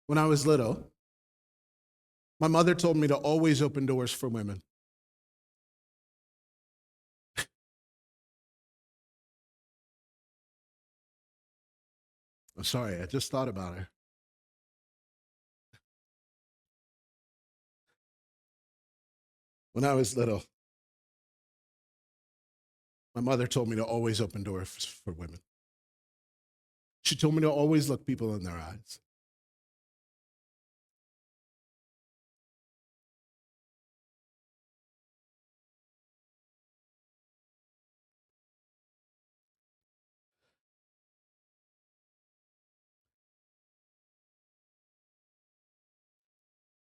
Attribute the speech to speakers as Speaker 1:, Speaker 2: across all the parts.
Speaker 1: When I was little, my mother told me to always open doors for women. I'm sorry, I just thought about her. When I was little, my mother told me to always open doors for women. She told me to always look people in their eyes.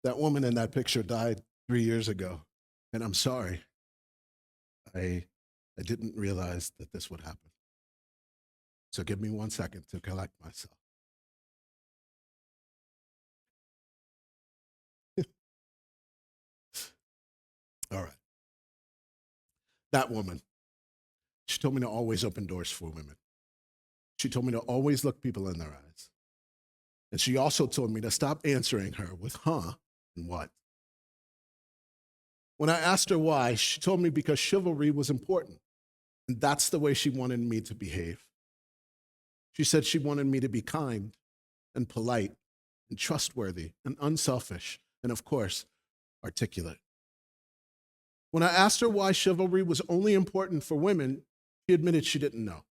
Speaker 1: That woman in that picture died 3 years ago, and I'm sorry. I didn't realize that this would happen. So give me 1 second to collect myself. All right. That woman, she told me to always open doors for women. She told me to always look people in their eyes. And she also told me to stop answering her with huh and what. When I asked her why, she told me because chivalry was important. And that's the way she wanted me to behave. She said she wanted me to be kind and polite and trustworthy and unselfish and, of course, articulate. When I asked her why chivalry was only important for women, she admitted she didn't know.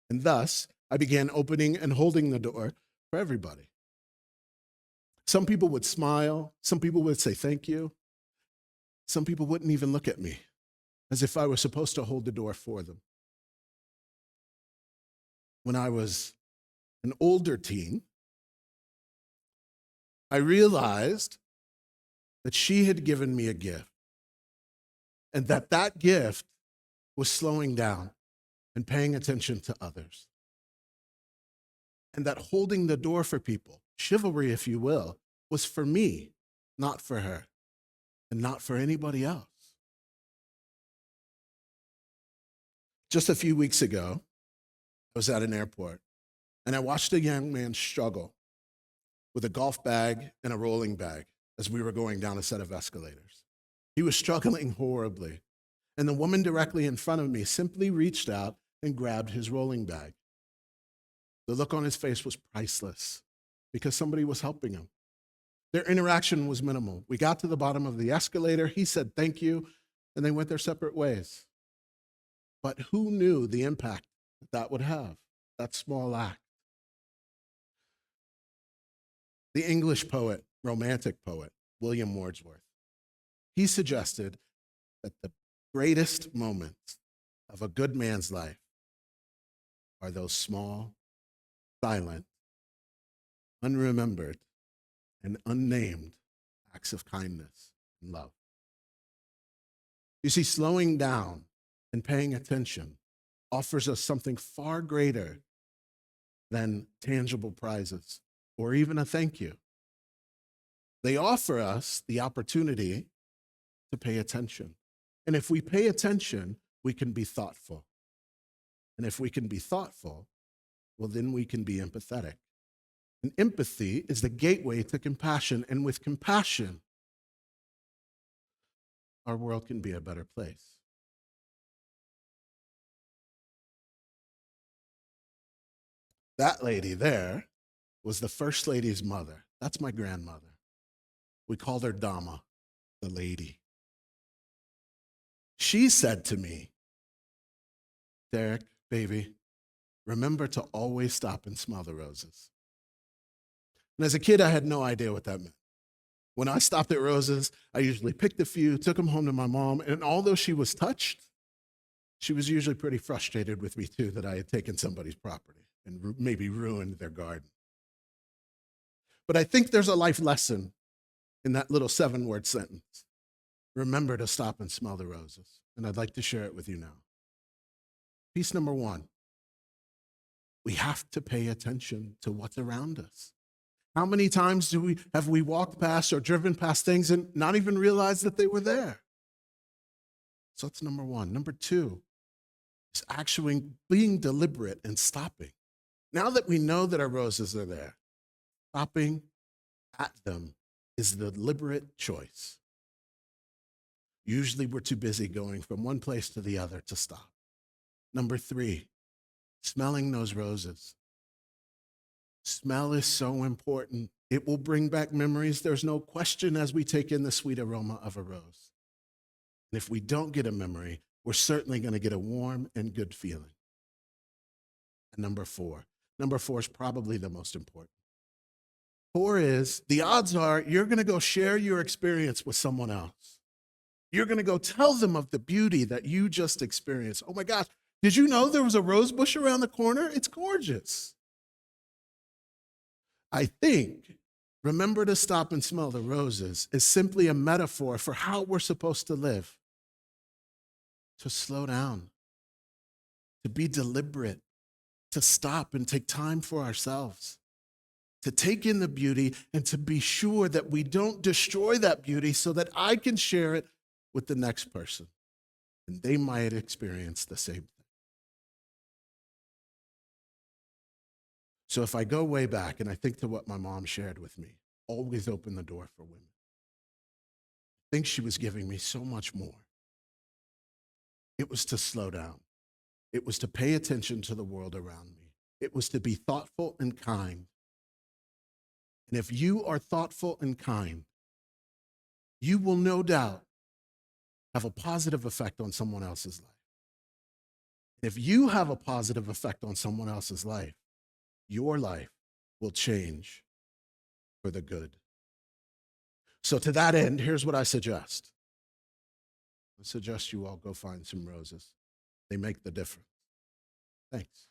Speaker 1: And thus, I began opening and holding the door for everybody. Some people would smile. Some people would say thank you. Some people wouldn't even look at me, as if I was supposed to hold the door for them. When I was an older teen, I realized that she had given me a gift, and that gift was slowing down and paying attention to others. And that holding the door for people, chivalry, if you will, was for me, not for her, and not for anybody else. Just a few weeks ago, I was at an airport, and I watched a young man struggle with a golf bag and a rolling bag as we were going down a set of escalators. He was struggling horribly, and the woman directly in front of me simply reached out and grabbed his rolling bag. The look on his face was priceless because somebody was helping him. Their interaction was minimal. We got to the bottom of the escalator. He said thank you, and they went their separate ways. But who knew the impact that would have, that small act? The English poet, romantic poet, William Wordsworth, he suggested that the greatest moments of a good man's life are those small, silent, unremembered, and unnamed acts of kindness and love. You see, slowing down and paying attention offers us something far greater than tangible prizes or even a thank you. They offer us the opportunity to pay attention. And if we pay attention, we can be thoughtful. And if we can be thoughtful, well, then we can be empathetic. And empathy is the gateway to compassion. And with compassion, our world can be a better place. That lady there was the First Lady's mother. That's my grandmother. We called her Dama, the lady. She said to me, Derrick, baby, remember to always stop and smell the roses. And as a kid, I had no idea what that meant. When I stopped at roses, I usually picked a few, took them home to my mom, and although she was touched, she was usually pretty frustrated with me too that I had taken somebody's property and maybe ruined their garden. But I think there's a life lesson in that little 7-word sentence. Remember to stop and smell the roses. And I'd like to share it with you now. Piece number 1, we have to pay attention to what's around us. How many times have we walked past or driven past things and not even realized that they were there? So that's number 1. Number 2 is actually being deliberate and stopping. Now that we know that our roses are there, Stopping at them is the deliberate choice. Usually we're too busy going from one place to the other to stop. Number 3, smelling those roses. Smell is so important. It will bring back memories. There's no question as we take in the sweet aroma of a rose. And if we don't get a memory, we're certainly going to get a warm and good feeling. And number 4 is probably the most important. 4 is, the odds are you're going to go share your experience with someone else. You're going to go tell them of the beauty that you just experienced. Oh my gosh, did you know there was a rose bush around the corner? It's gorgeous. I think, remember to stop and smell the roses is simply a metaphor for how we're supposed to live. To slow down, to be deliberate, to stop and take time for ourselves, to take in the beauty and to be sure that we don't destroy that beauty so that I can share it with the next person and they might experience the same thing. So if I go way back and I think to what my mom shared with me, always open the door for women. I think she was giving me so much more. It was to slow down. It was to pay attention to the world around me. It was to be thoughtful and kind. And if you are thoughtful and kind, you will no doubt have a positive effect on someone else's life. If you have a positive effect on someone else's life, your life will change for the good. So to that end, here's what I suggest. I suggest you all go find some roses. They make the difference. Thanks.